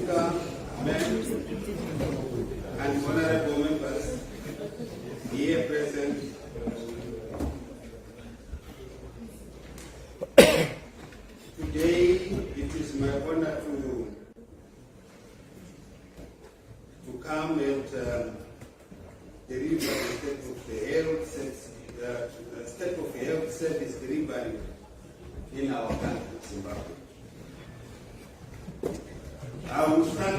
Speaker, Madam, and honorable members here present, today it is my honor to come and deliver the state of the health service delivery in our country, Zimbabwe. I will start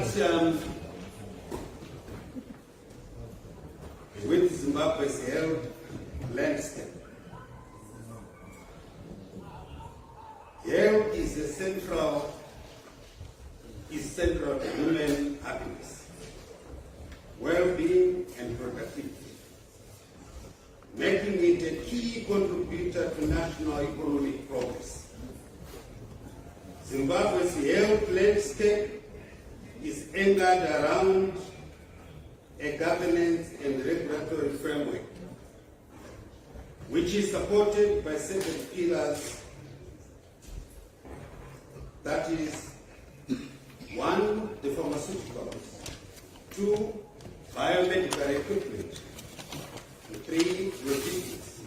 with Zimbabwe's health landscape. Health is central to human happiness, well-being, and productivity, making it a key contributor to national economic progress. Zimbabwe's health landscape is anchored around a governance and regulatory framework, which is supported by 7 pillars. That is, 1, the pharmaceuticals, 2, biomedical equipment, 3, logistics,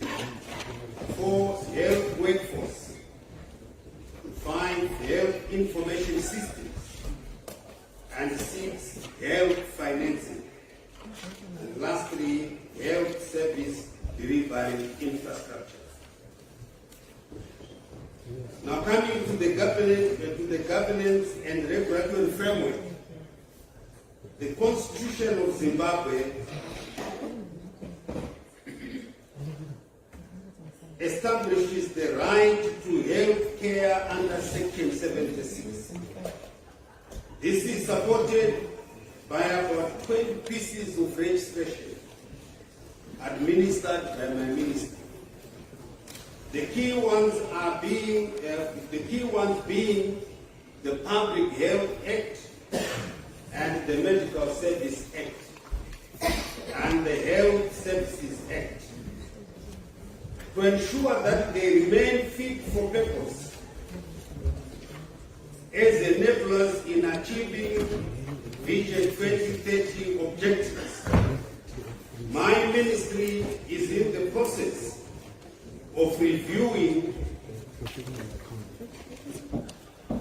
4, health workforce, 5, health information systems, and 6, health financing, and lastly, health service delivery infrastructure. Now, coming to the governance and regulatory framework, the Constitution of Zimbabwe establishes the right to health care under Section 76. This is supported by about 20 pieces of legislation administered by my ministry. The key ones being the Public Health Act and the Medical Service Act and the Health Services Act, to ensure that they remain fit for purpose as enablers in achieving Vision 2030 objectives. My ministry is in the process of reviewing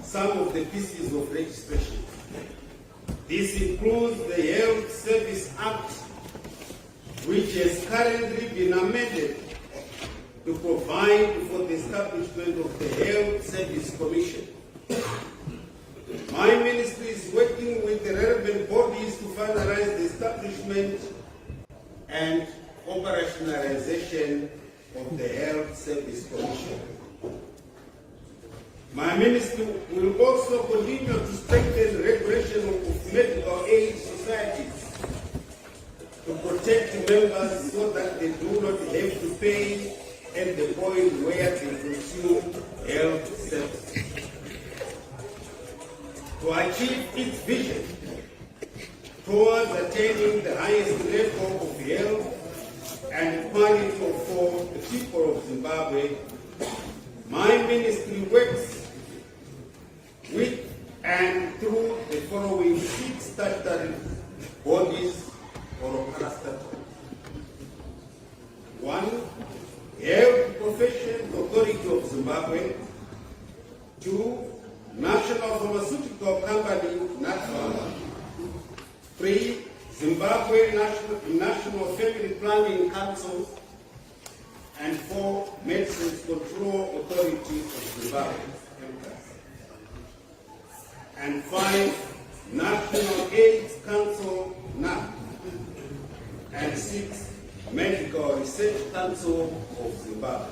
some of the pieces of legislation. This includes the Health Service Act, which has currently been amended to provide for the establishment of the Health Service Commission. My ministry is working with the relevant bodies to finalize the establishment and operationalization of the Health Service Commission. My ministry will also continue to strengthen regulation of medical aid societies to protect members so that they do not have to pay at the point where they consume health services. To achieve its vision towards attaining the highest level of health and quality for the people of Zimbabwe, my ministry works with and through the following 6 statutory bodies or parastatutory. 1, Health Professions Authority of Zimbabwe. 2, National Pharmaceutical Company, NAPFA. 3, Zimbabwe National Family Planning Council. And 4, Medicines Control Authority of Zimbabwe. And 5, National AIDS Council, NAP. And 6, Medical Research Council of Zimbabwe.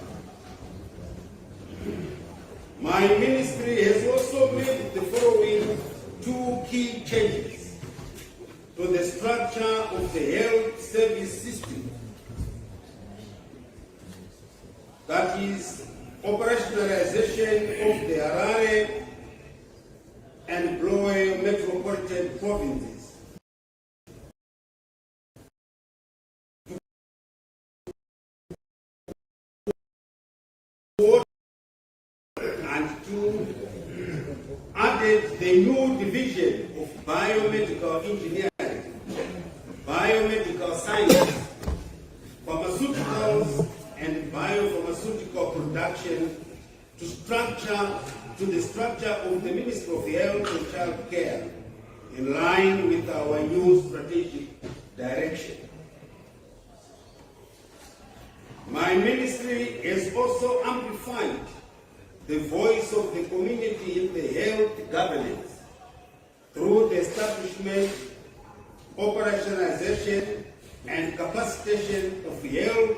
My ministry has also made the following 2 key changes to the structure of the health service system. That is, operationalization of the Harare and Bulawayo metropolitan provinces. And 2, added the new division of biomedical engineering, biomedical science, pharmaceuticals, and biopharmaceutical production to the structure of the Ministry of Health and Child Care, in line with our new strategic direction. My ministry has also amplified the voice of the community in the health governance through the establishment, operationalization, and capacitation of health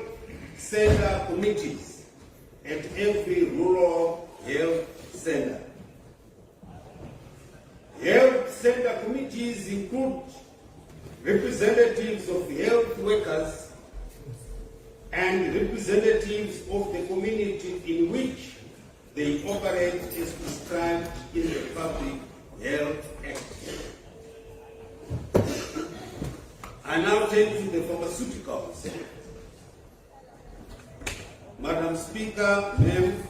center committees at every rural health center. Health center committees include representatives of health workers and representatives of the community in which they operate as prescribed in the Public Health Act. I now turn to the pharmaceuticals. Madam Speaker, Ma'am,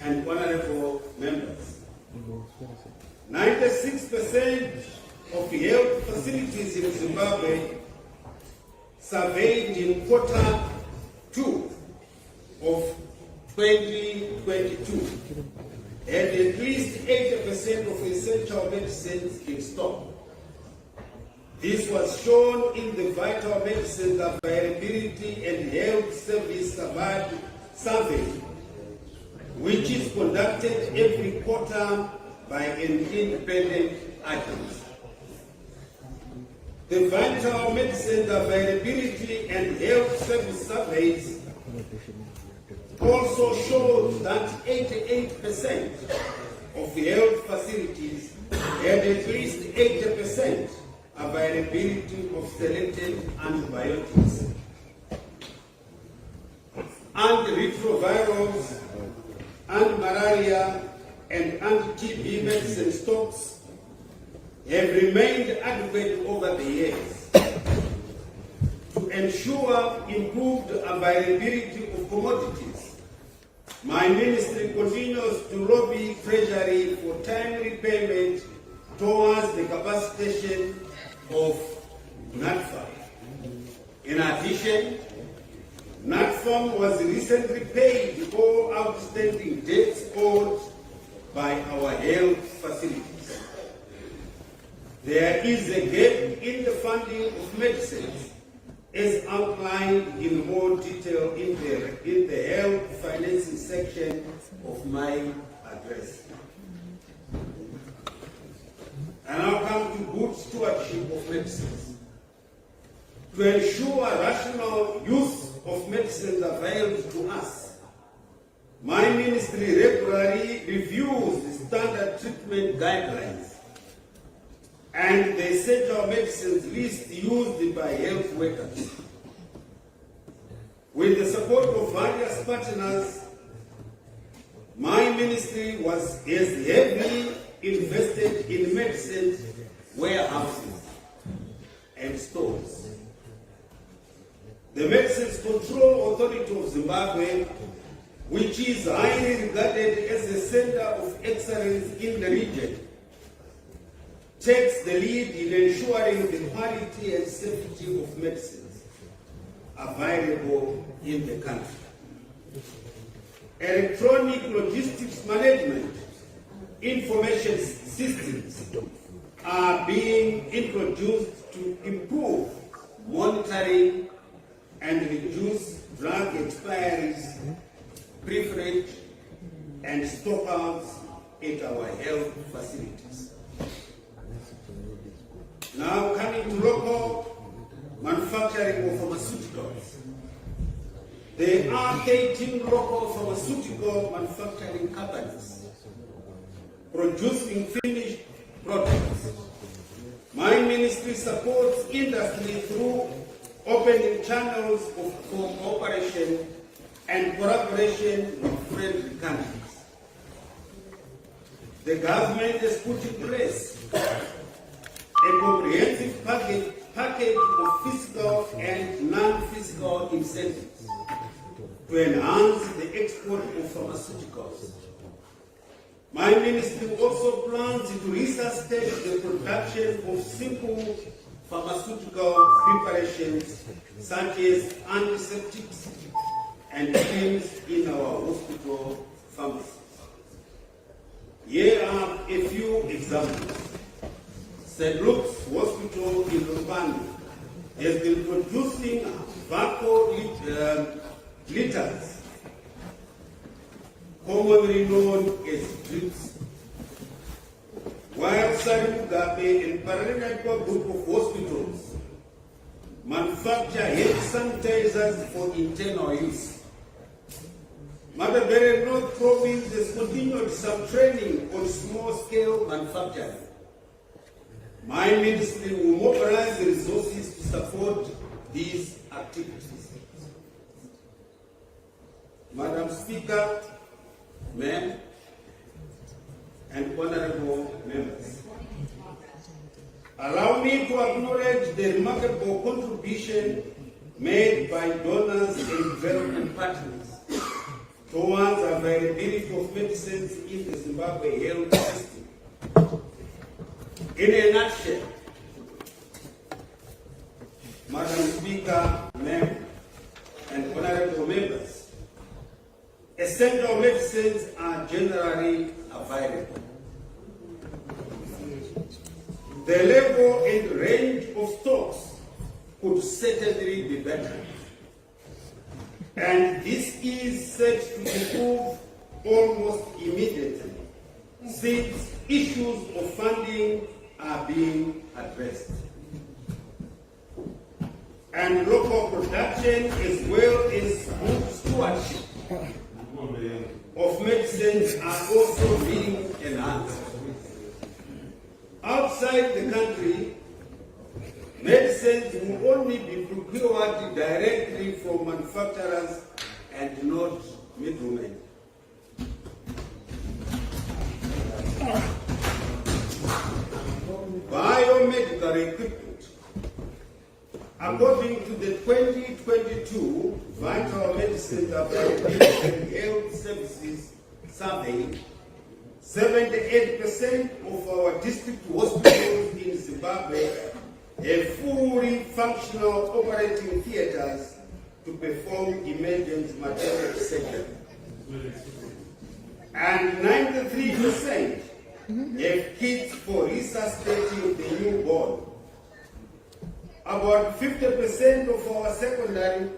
and honorable members, 96% of health facilities in Zimbabwe surveyed in quarter 2 of 2022 had at least 80% of essential medicines in stock. This was shown in the Vital Medicines Availability and Health Service Survey, which is conducted every quarter by an independent agency. The Vital Medicines Availability and Health Service Surveys also showed that 88% of health facilities had at least 80% availability of selected antibiotics. Antiretrovirals, anti-malaria, and anti-TB medicine stocks have remained adequate over the years to ensure improved availability of commodities. My ministry continues to lobby Treasury for timely payment towards the capacitation of NATFAM. In addition, NATFAM was recently paid all outstanding debts owed by our health facilities. There is a gap in the funding of medicines, as outlined in more detail in the health financing section of my address. And now come to good stewardship of medicines. To ensure rational use of medicines available to us, my ministry regularly reviews the standard treatment guidelines and the essential medicines list used by health workers. With the support of various partners, my ministry has heavily invested in medicines, warehouses, and stores. The Medicines Control Authority of Zimbabwe, which is highly regarded as a center of excellence in the region, takes the lead in ensuring the quality and safety of medicines available in the country. Electronic logistics management information systems are being introduced to improve monitoring and reduce drug expiries, preference, and stockouts at our health facilities. Now coming to local manufacturing of pharmaceuticals. There are 18 local pharmaceutical manufacturing companies producing finished products. My ministry supports industry through opening channels of cooperation and collaboration with friendly countries. The government has put in place a comprehensive package of fiscal and non-fiscal incentives to enhance the export of pharmaceuticals. My ministry also plans to resuscitate the production of simple pharmaceutical preparations such as antiseptics and creams in our hospital pharmacies. Here are a few examples. St. Luke's Hospital in Lupani has been producing litters, commonly known as drips, while CHIWENGA and Paranapa group of hospitals manufacture hand sanitizers for internal use. Matabele North Province has continued some training on small-scale manufacturing. My ministry will mobilize the resources to support these activities. Madam Speaker, Ma'am, and honorable members, allow me to acknowledge the remarkable contribution made by donors and development partners towards availability of medicines in the Zimbabwe health system. In a nutshell, Madam Speaker, Ma'am, and honorable members, essential medicines are generally available. The level and range of stocks could certainly be better. And this is set to improve almost immediately, since issues of funding are being addressed. And local production as well as good stewardship of medicines are also being enhanced. Outside the country, medicines will only be procured directly from manufacturers and not middlemen. Biomedical equipment. According to the 2022 Vital Medicines Availability and Health Services Survey, 78% of our district hospitals in Zimbabwe have fully functional operating theaters to perform emergency maternal surgery. And 93% have kits for resuscitating the newborn. About 50% of our secondary,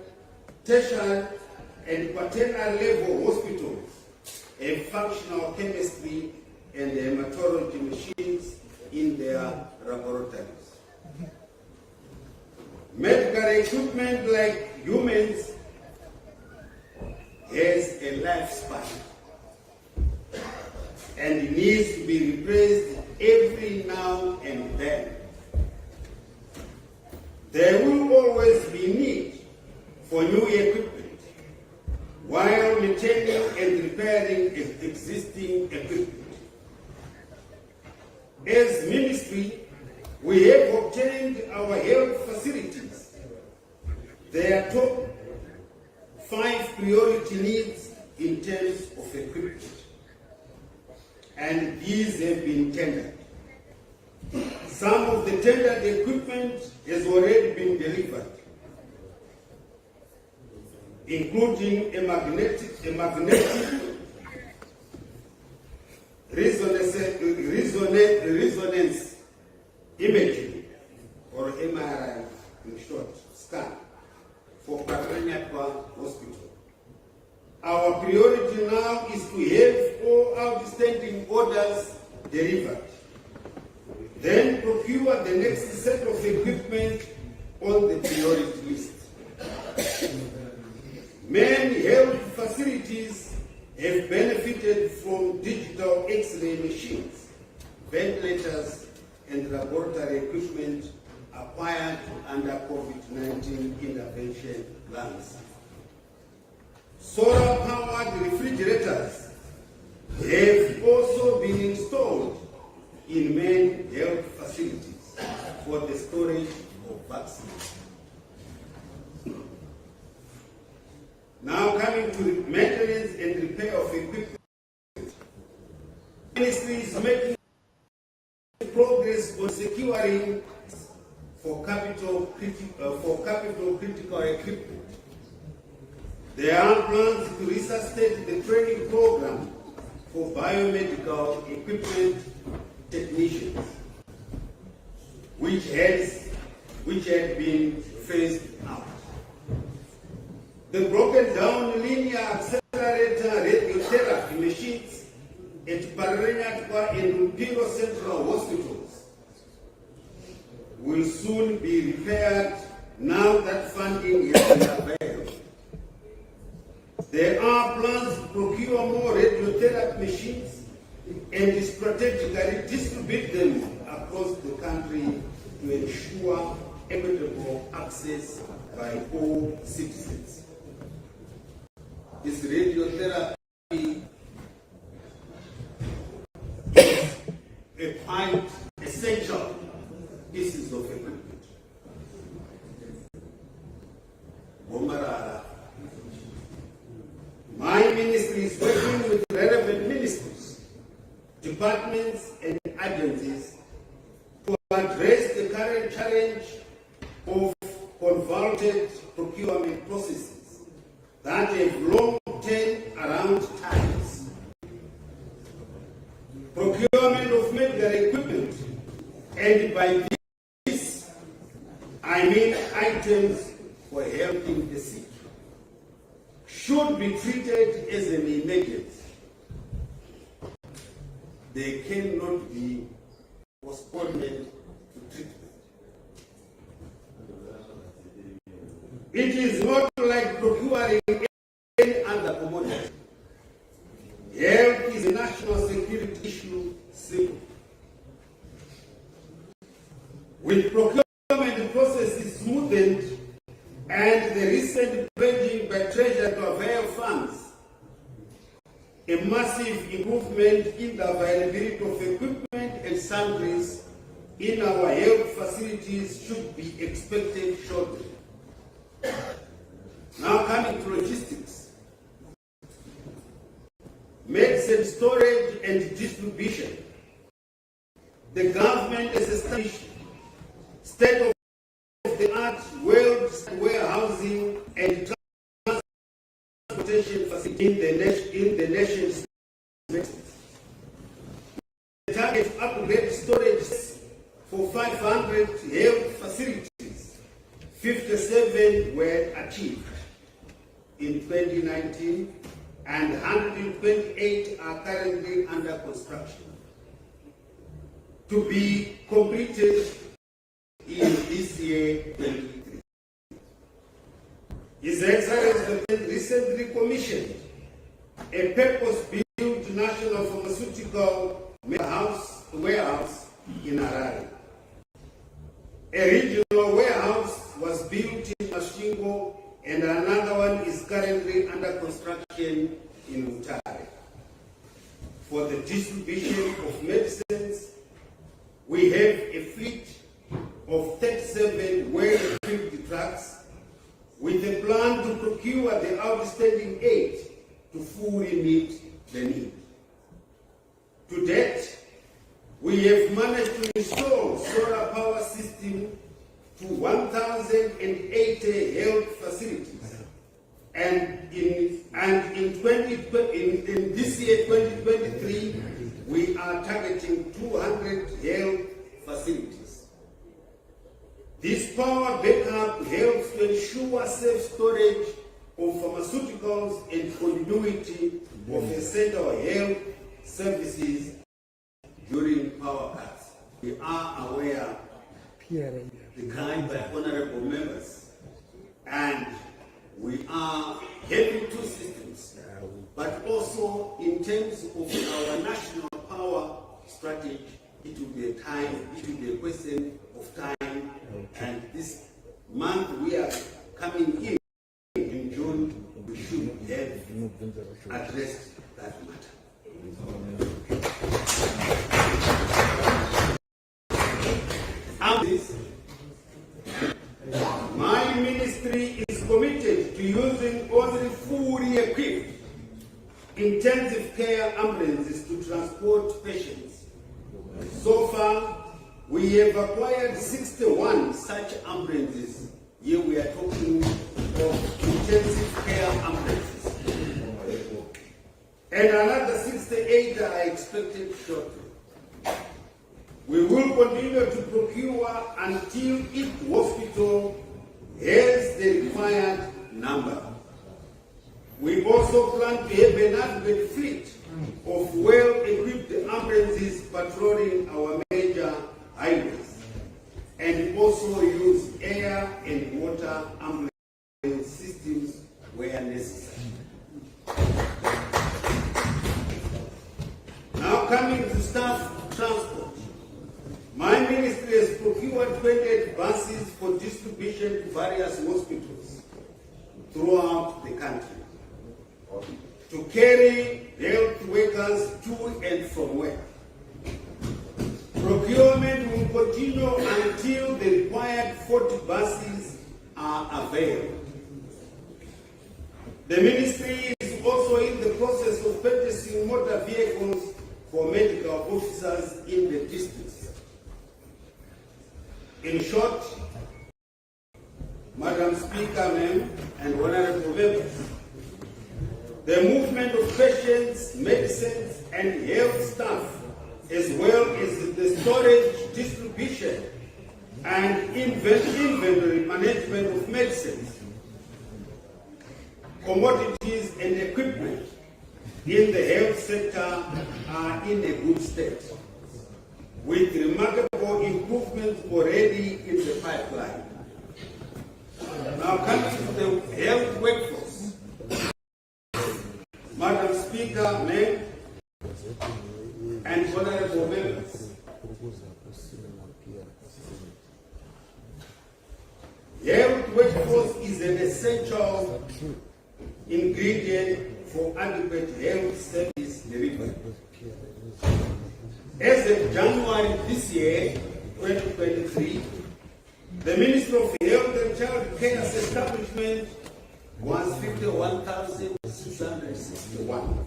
tertiary, and paternal level hospitals have functional chemistry and hematology machines in their laboratories. Medical equipment, like humans, has a lifespan and needs to be replaced every now and then. There will always be need for new equipment while maintaining and repairing existing equipment. As ministry, we have obtained our health facilities their top 5 priority needs in terms of equipment, and these have been tendered. Some of the tendered equipment has already been delivered, including a magnetic resonance imaging, or MRI in short, scan, for Paranapa Hospital. Our priority now is to have all outstanding orders delivered, then procure the next set of equipment on the priority list. Many health facilities have benefited from digital X-ray machines, ventilators, and laboratory equipment acquired under COVID-19 intervention plans. Solar-powered refrigerators have also been installed in many health facilities for the storage of vaccines. Now coming to maintenance and repair of equipment. on securing for capital critical equipment. There are plans to resuscitate the training program for biomedical equipment technicians, which had been phased out. The broken down linear accelerator radiotherapy machines at Pararenyatwa and Mpiro Central Hospitals will soon be repaired now that funding has been available. There are plans to procure more radiotherapy machines and strategically distribute them across the country to ensure equitable access by all citizens. This radiotherapy is a quite essential pieces of equipment. My ministry is working with relevant ministries, departments and agencies to address the current challenge of convoluted procurement processes that have long turned around times. Procurement of medical equipment, and by this I mean items for helping the sick, should be treated as an emergency. There cannot be postponement to treatment. It is not like procuring any other commodity. Health is a national security issue simple. With procurement processes smoothened and the recent pledging by Treasury to avail funds, a massive improvement in the availability of equipment and sundries in our health facilities should be expected shortly. Now coming to logistics. Medicine storage and distribution. The government has established state-of-the-art warehousing and transportation facilities in the nation's the target to upgrade storage for 500 health facilities. 57 were achieved in 2019 and 128 are currently under construction to be completed in this year 2023. His Excellency the President recently commissioned a purpose-built national pharmaceutical warehouse in Harare. A regional warehouse was built in Masvingo and another one is currently under construction in Mutare. For the distribution of medicines, we have a fleet of 37 well-equipped trucks with a plan to procure the outstanding aid to fully meet the need. To date, we have managed to install solar power system to 1,080 health facilities, and in this year 2023 we are targeting 200 health facilities. This power backup helps to ensure safe storage of pharmaceuticals and continuity of essential health services during power cuts. We are aware the kind by honorable members, and we are having two systems, but also in terms of our national power strategy, it will be a question of time, and this month we are coming in June, we should have addressed that matter. My ministry is committed to using only fully equipped intensive care ambulances to transport patients. So far, We have acquired 61 such ambulances. Here we are talking of intensive care ambulances. And another 68 are expected shortly. We will continue to procure until each hospital has the required number. We also plan to have an adequate fleet of well-equipped ambulances patrolling our major highways, and also use air and water ambulance systems where necessary. Now coming to staff transport. My ministry has procured 28 buses for distribution to various hospitals throughout the country to carry health workers to and from work. Procurement will continue until the required 40 buses are available. The ministry is also in the process of purchasing motor vehicles for medical officers in the districts. In short, Madam Speaker, Ma'am, and Honorable Members, the movement of patients, medicines, and health staff, as well as the storage, distribution, and inventory management of medicines, commodities, and equipment in the health sector are in a good state, with remarkable improvements already in the pipeline. Now coming to the health workforce. Madam Speaker, Ma'am, and Honorable Members, health workforce is an essential ingredient for adequate health service delivery. As of January this year, 2023, the Ministry of Health and Child Care's establishment was 51,661.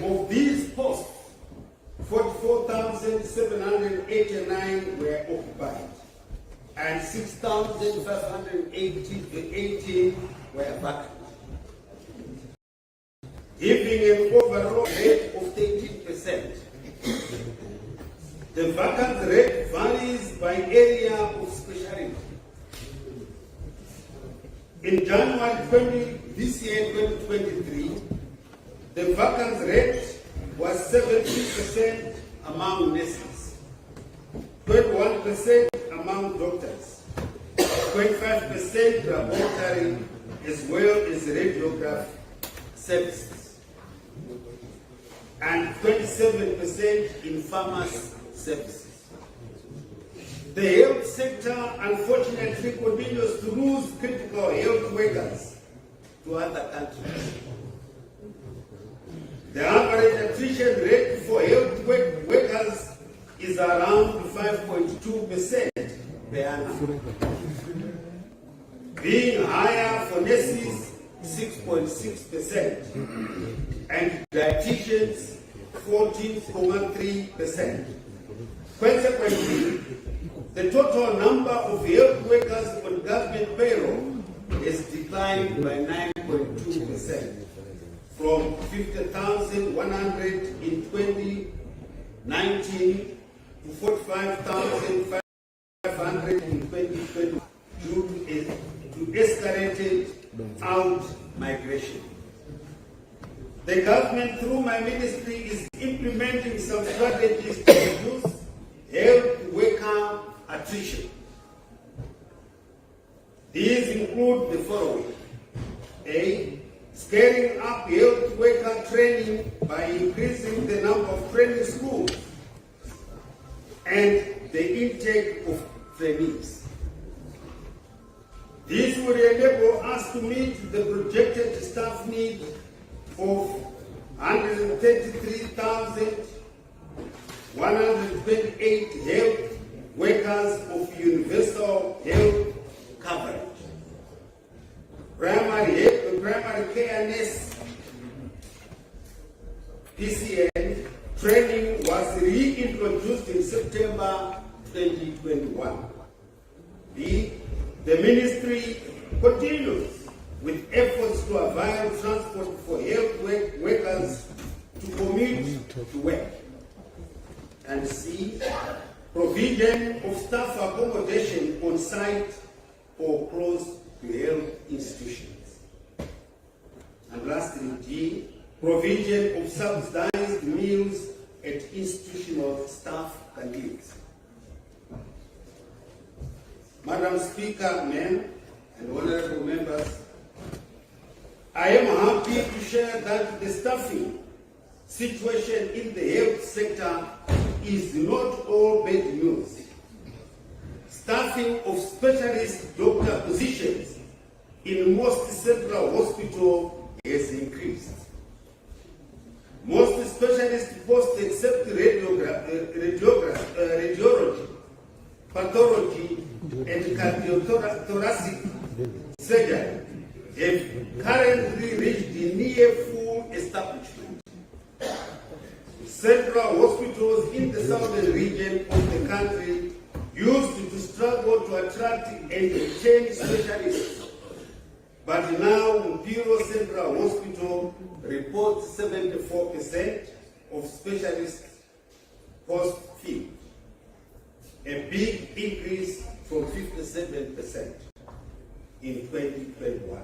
Of these posts, 44,789 were occupied, and 6,518 were vacant, giving an overall rate of 13%. The vacant rate varies by area of specialty. In January this year, 2023, the vacant rate was 70% among nurses, 21% among doctors, 25% laboratory, as well as radiograph services, and 27% in pharmacy services. The health sector unfortunately continues to lose critical health workers to other countries. The average attrition rate for health workers is around 5.2% per annum, being higher for nurses 6.6% and dietitians 14.3%. Consequently, the total number of health workers on government payroll has declined by 9.2%, from 50,100 in 2019 to 45,500 in 2020 due to escalated out migration. The government, through my ministry, is implementing some strategies to reduce health worker attrition. These include the following: A, scaling up health worker training by increasing the number of training schools and the intake of trainees. This will enable us to meet the projected staff need of 133,128 health workers of universal health coverage. Primary care nurse PCN training was reintroduced in September 2021. B. The ministry continues with efforts to avail transport for health workers to commute to work. And C. Provision of staff accommodation on site or close to health institutions. And lastly, D. Provision of subsidized meals at institutional staff canteens. Madam Speaker, men and honorable members, I am happy to share that the staffing situation in the health sector is not all bad news. Staffing of specialist doctor positions in most central hospitals has increased. Most specialist posts except radiology, pathology, and cardiothoracic surgery have currently reached near full establishment. Central hospitals in the southern region of the country used to struggle to attract and retain specialists, but now Mpiro Central Hospital reports 74% of specialist posts filled, a big increase from 57% in 2021.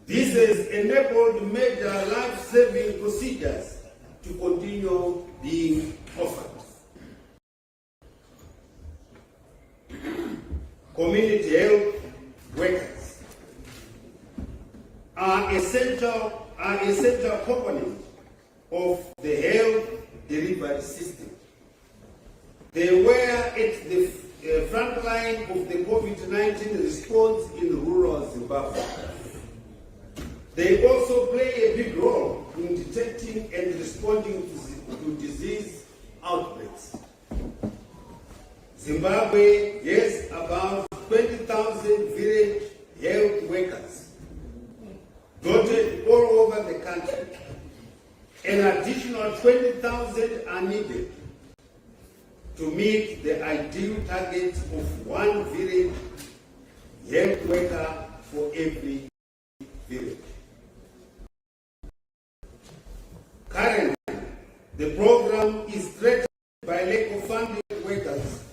This has enabled major life-saving procedures to continue being offered. Community health workers are essential component of the health delivery system. They were at the front line of the COVID-19 response in rural Zimbabwe. They also play a big role in detecting and responding to disease outbreaks. Zimbabwe has about 20,000 village health workers dotted all over the country. An additional 20,000 are needed to meet the ideal target of one village health worker for every village. Currently, the program is threatened by lack of funding workers,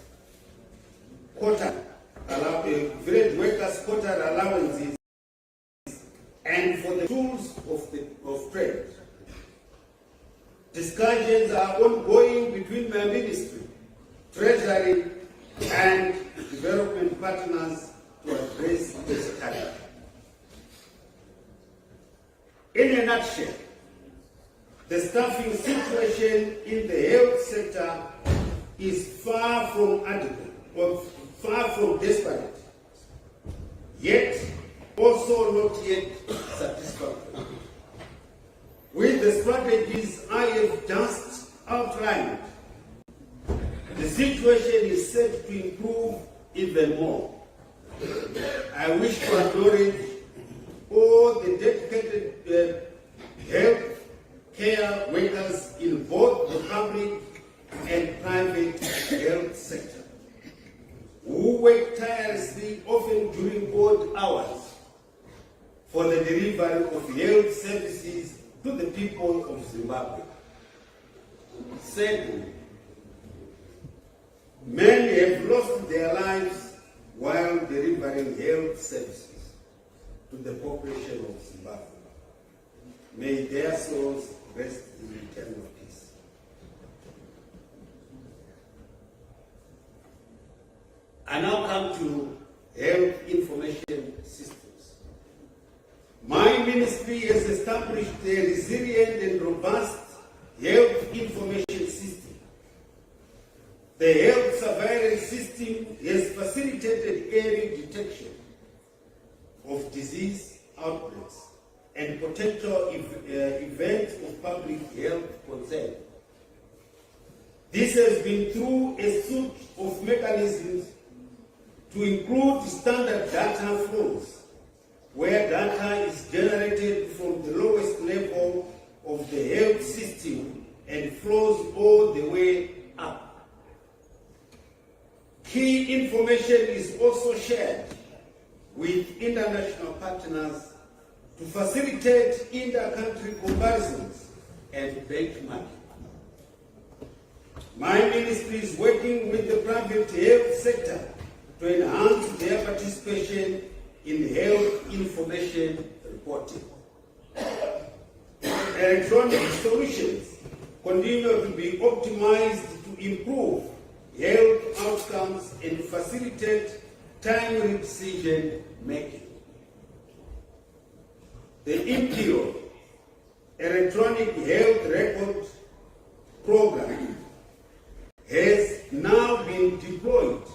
village workers' quota allowances, and for the tools of trade. Discussions are ongoing between my ministry, Treasury, and development partners to address this challenge. In a nutshell, the staffing situation in the health sector is far from adequate or far from desperate, yet also not yet satisfactory. With the strategies I have just outlined, the situation is set to improve even more. I wish to acknowledge all the dedicated health care workers in both the public and private health sector, who work tirelessly, often during odd hours, for the delivery of health services to the people of Zimbabwe. Sadly, many have lost their lives while delivering health services to the population of Zimbabwe. May their souls rest in eternal peace. I now come to health information systems. My ministry has established a resilient and robust health information system. The health surveillance system has facilitated early detection of disease outbreaks and potential events of public health concern. This has been through a suite of mechanisms to include standard data flows, where data is generated from the lowest level of the health system and flows all the way up. Key information is also shared with international partners to facilitate inter-country comparisons and benchmarking. My ministry is working with the private health sector to enhance their participation in health information reporting. Electronic solutions continue to be optimized to improve health outcomes and facilitate timely decision making. The Imperial Electronic Health Record Program has now been deployed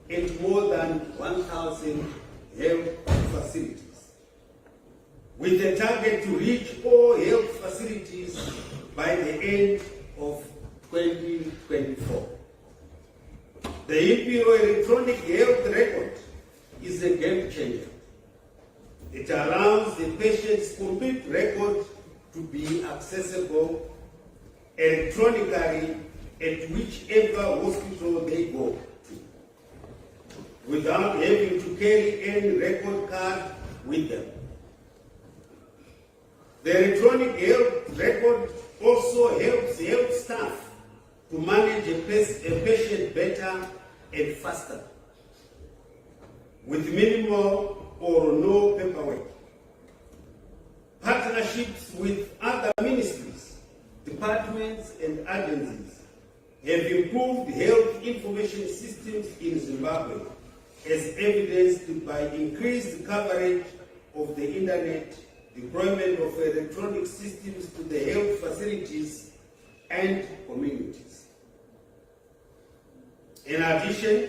at more than 1,000 health facilities, with a target to reach all health facilities by the end of 2024. The Imperial Electronic Health Record is a game changer. It allows the patient's complete record to be accessible electronically at whichever hospital they go to, without having to carry any record card with them. The electronic health record also helps health staff to manage a patient better and faster, with minimal or no paperwork. Partnerships with other ministries, departments, and agencies have improved health information systems in Zimbabwe, as evidenced by increased coverage of the internet, deployment of electronic systems to the health facilities and communities. In addition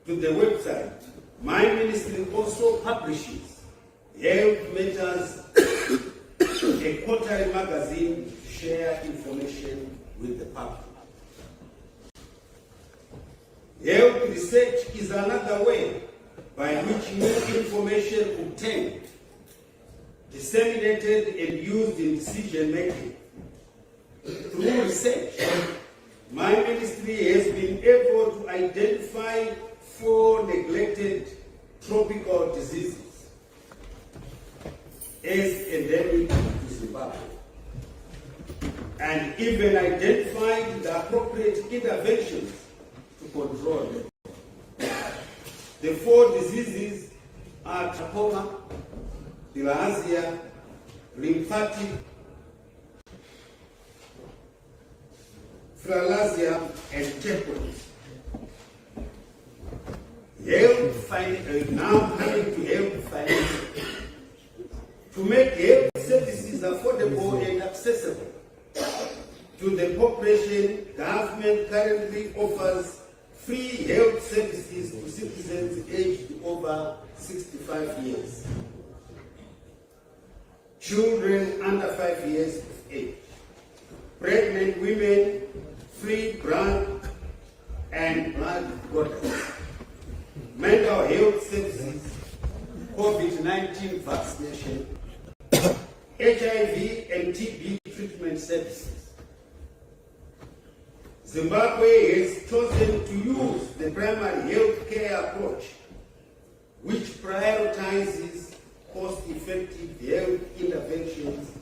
to the website, my ministry also publishes Health Matters, a quarterly magazine to share information with the public. Health research is another way by which new information obtained, disseminated, and used in decision making. Through research, my ministry has been able to identify 4 neglected tropical diseases as endemic to Zimbabwe, and even identified the appropriate interventions to control them. The 4 diseases are trachoma, bilharzia, lymphatic filariasis, and temperance. Now coming to health finance. To make health services affordable and accessible to the population, government currently offers free health services to citizens aged over 65 years, children under 5 years of age, pregnant women, free blood and blood products, mental health services, COVID-19 vaccination, HIV and TB treatment services. Zimbabwe has chosen to use the primary health care approach, which prioritizes cost-effective health interventions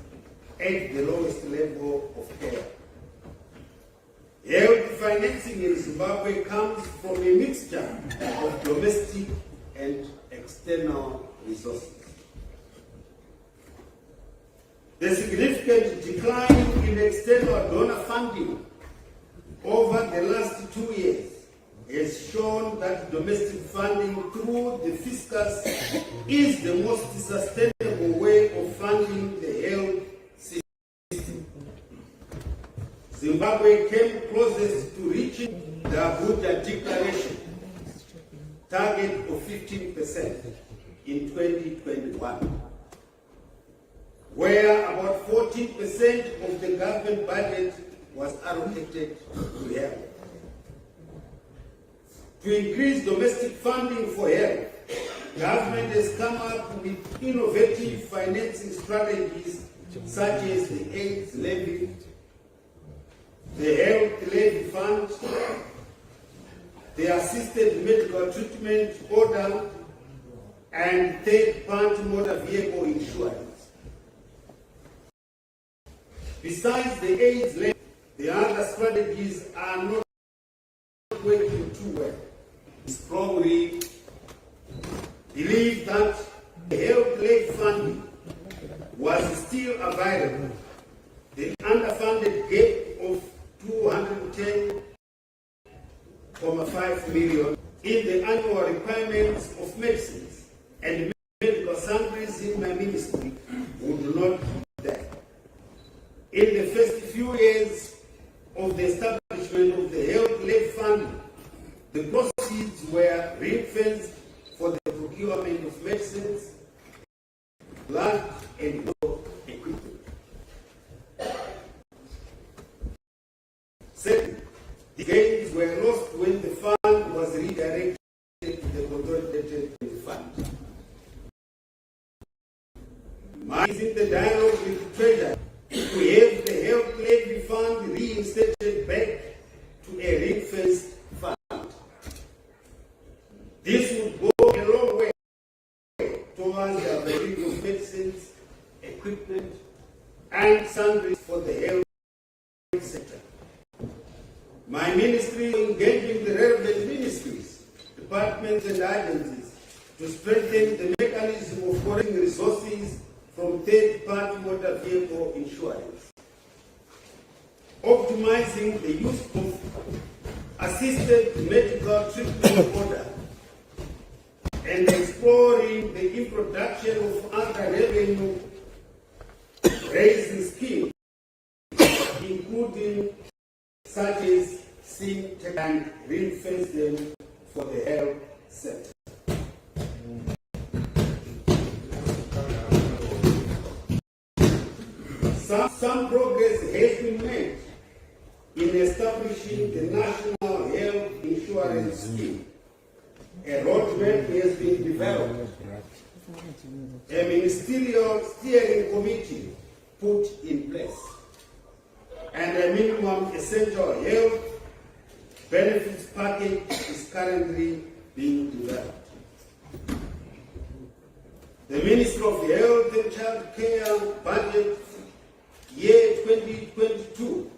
at the lowest level of care. Health financing in Zimbabwe comes from a mixture of domestic and external resources. The significant decline in external donor funding over the last 2 years has shown that domestic funding through the fiscus is the most sustainable way of funding the health system. Zimbabwe came closest to reaching the Abuja Declaration target of 15% in 2021, where about 14% of the government budget was allocated to health. To increase domestic funding for health, government has come up with innovative financing strategies such as the AIDS levy, the Health Levy Fund, the assisted medical treatment order, and third-party motor vehicle insurance. Besides the AIDS levy, the other strategies are not working too well. We strongly believe that the health levy funding was still available. The underfunded gap of 210.5 million in the annual requirements of medicines and medical sundries in my ministry would not be there. In the first few years of the establishment of the health levy fund, the proceeds were ring-fenced for the procurement of medicines, blood, and equipment. Second, the gains were lost when the fund was redirected to the consolidated fund. Mine is in the dialogue with the Treasury to have the health levy fund reinstated back to a ring-fenced fund. This would go a long way towards the availability of medicines, equipment, and sundries for the health sector. My ministry is engaging the relevant ministries, departments, and agencies to strengthen the mechanism of collecting resources from third-party motor vehicle insurance, optimizing the use of assisted medical treatment order, and exploring the introduction of other revenue-raising schemes, including such as SIM and ring-fence them for the health sector. Some progress has been made in establishing the National Health Insurance Scheme. A roadmap has been developed. A ministerial steering committee put in place, and a minimum essential health benefits package is currently being developed. The Ministry of Health and Child Care budget year 2022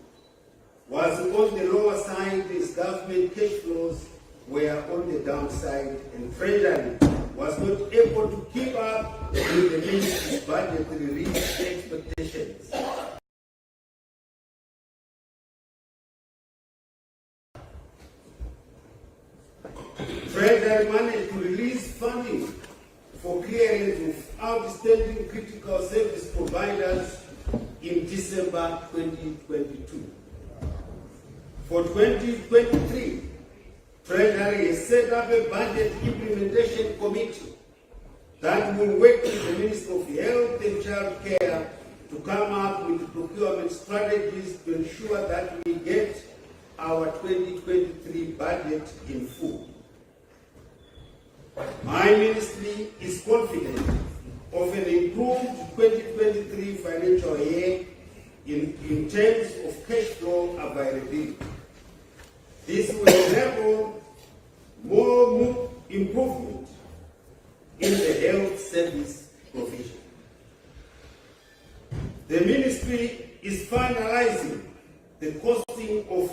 was on the lower side as government cash flows were on the downside, and Treasury was not able to keep up with the ministry's budgetary expectations. Treasury managed to release funding for clearance of outstanding critical service providers in December 2022. For 2023, Treasury has set up a budget implementation committee that will work with the Ministry of Health and Child Care to come up with procurement strategies to ensure that we get our 2023 budget in full. My ministry is confident of an improved 2023 financial year in terms of cash flow availability. This will enable more improvement in the health service provision. The ministry is finalizing the costing of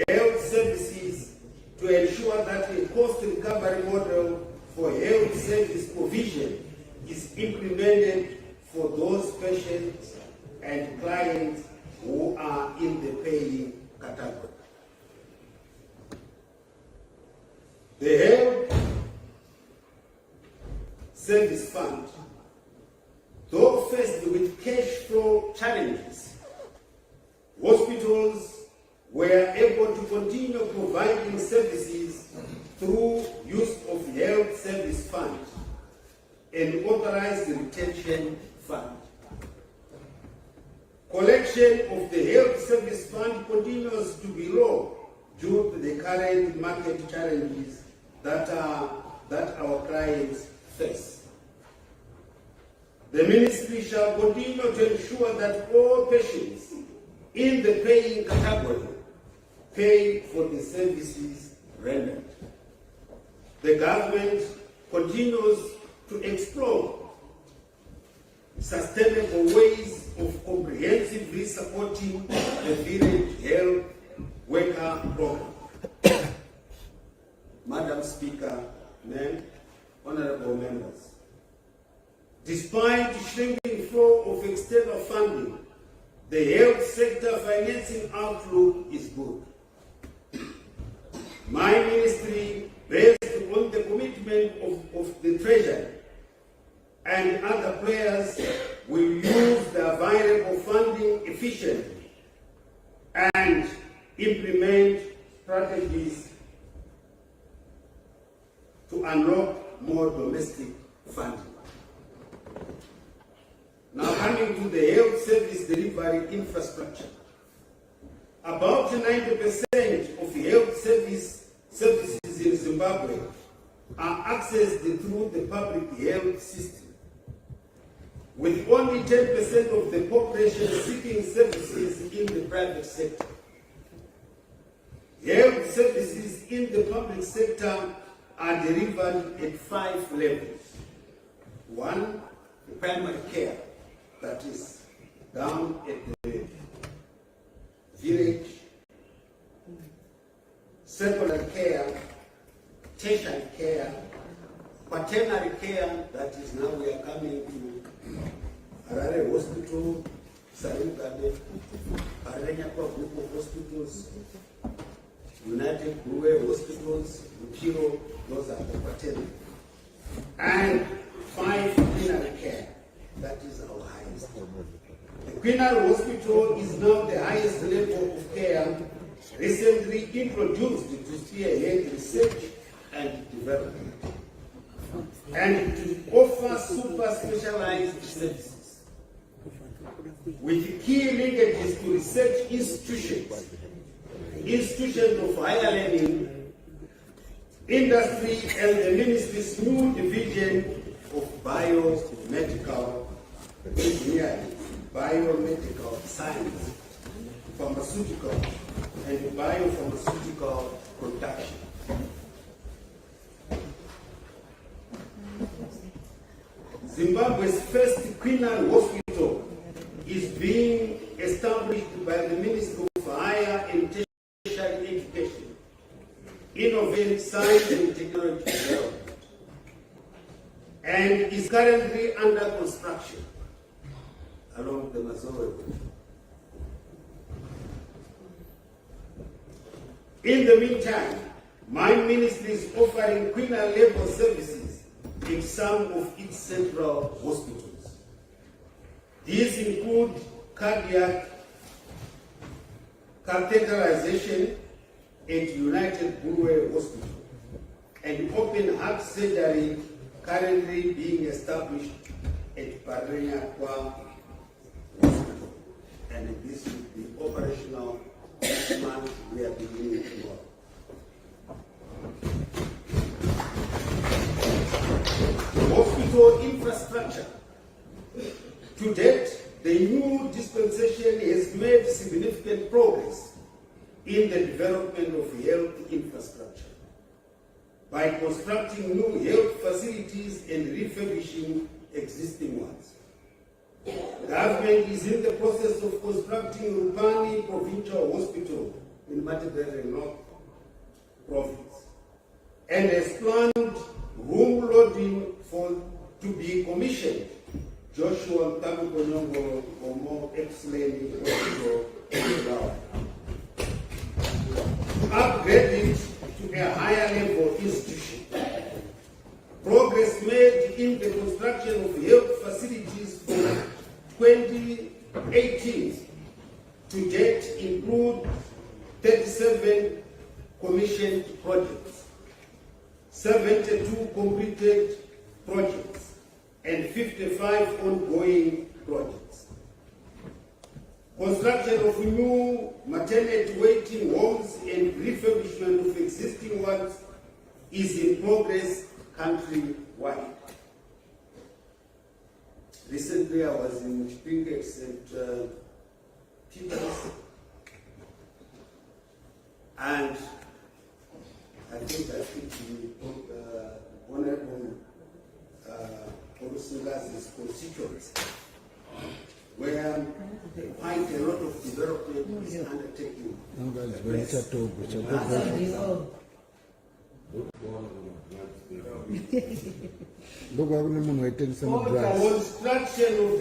health services to ensure that a cost recovery model for health service provision is implemented for those patients and clients who are in the paying category. The Health Service Fund, though faced with cash flow challenges, hospitals were able to continue providing services through use of Health Service Fund and authorized retention fund. Collection of the Health Service Fund continues to be low due to the current market challenges that our clients face. The ministry shall continue to ensure that all patients in the paying category pay for the services rendered. The government continues to explore sustainable ways of comprehensively supporting the village health worker program. Madam Speaker, honorable members, despite shrinking flow of external funding, the health sector financing outlook is good. My ministry, based on the commitment of the Treasury and other players, will use the available funding efficiently and implement strategies to unlock more domestic funding. Now coming to the health service delivery infrastructure. About 90% of health services in Zimbabwe are accessed through the public health system, with only 10% of the population seeking services in the private sector. Health services in the public sector are delivered at 5 levels. 1, the primary care, that is down at the village. Secondary care, tertiary care, quaternary care, that is now we are coming to Harare Hospital, Sarugade, Parenyakwa Group of Hospitals, United Brewery Hospitals, Upiro, those are the quaternary. And 5, quaternary care, that is our highest. The Queenary Hospital is now the highest level of care, recently introduced to spearhead research and development, and to offer super specialized services, with key linkages to research institutions, institutions of higher learning, industry, and the ministry's new division of biomedical engineering, biomedical science, pharmaceutical, and biopharmaceutical production. Zimbabwe's first Queenary Hospital is being established by the Ministry of Higher and Tertiary Education, Innovation, Science and Technology Development, and is currently under construction along the Mazowe Road. In the meantime, my ministry is offering Queenary level services in some of its central hospitals. These include cardiac catheterization at United Brewery Hospital and open heart surgery currently being established at Parenyakwa Hospital. And this will be operational next month. We are beginning tomorrow. Hospital infrastructure. To date, the new dispensation has made significant progress in the development of health infrastructure by constructing new health facilities and refurbishing existing ones. The government is in the process of constructing Rupani Provincial Hospital in Matabele North Province and has planned room loading to be commissioned. Joshua Tamukonyongo Omo Ex-Lady Hospital upgrade it to a higher level institution. Progress made in the construction of health facilities from 2018 to date include 37 commissioned projects, 72 completed projects, and 55 ongoing projects. Construction of new maternity waiting homes and refurbishment of existing ones is in progress countrywide. Recently, I was in Chipinge, St. Peter's, and I think that the Honorable Olusunga's constituency, where quite a lot of development is undertaken. For the construction of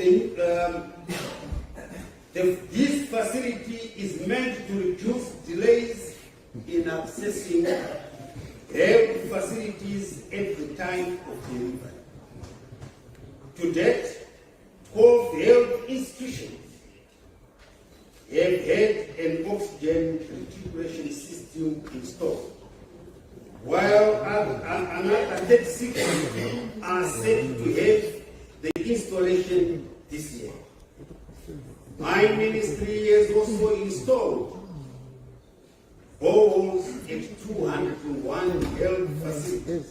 this facility is meant to reduce delays in accessing health facilities at the time of delivery. To date, 12 health institutions have had an oxygen reticulation system installed, while another 36 are set to have the installation this year. My ministry has also installed boreholes at 201 health facilities,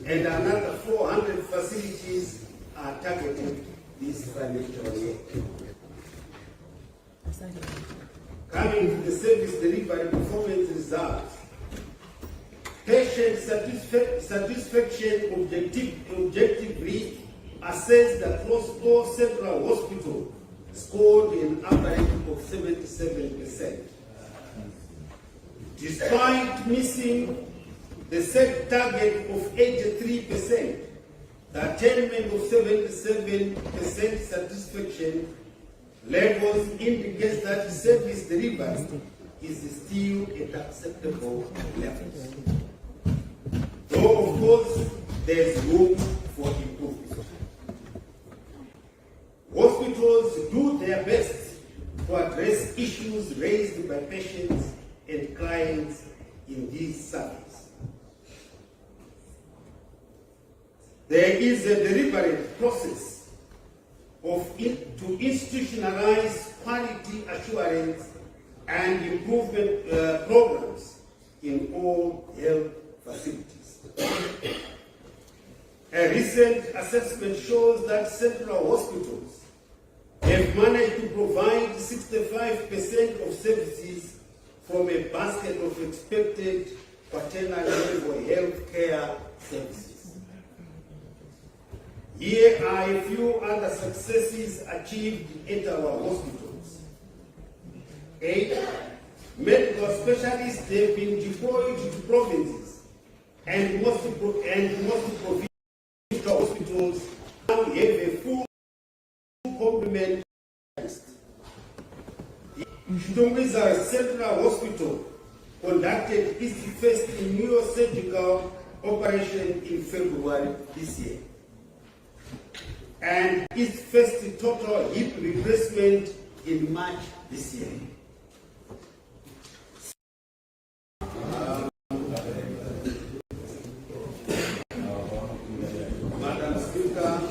and another 400 facilities are targeted this financial year. Coming to the service delivery performance results, patient satisfaction objectively assessed across all central hospitals scored an average of 77%. Despite missing the set target of 83%, the attainment of 77% satisfaction levels indicates that service delivery is still at acceptable levels. Though, of course, there's room for improvement. Hospitals do their best to address issues raised by patients and clients in these surveys. There is a deliberate process to institutionalize quality assurance and improvement programs in all health facilities. A recent assessment shows that central hospitals have managed to provide 65% of services from a basket of expected quaternary level health care services. Here are a few other successes achieved at our hospitals. 8. Medical specialists have been deployed to provinces and most provincial hospitals now have a full complement. Zimbabwe Central Hospital conducted its first neurosurgical operation in February this year, and its first total hip replacement in March this year. Madam Speaker,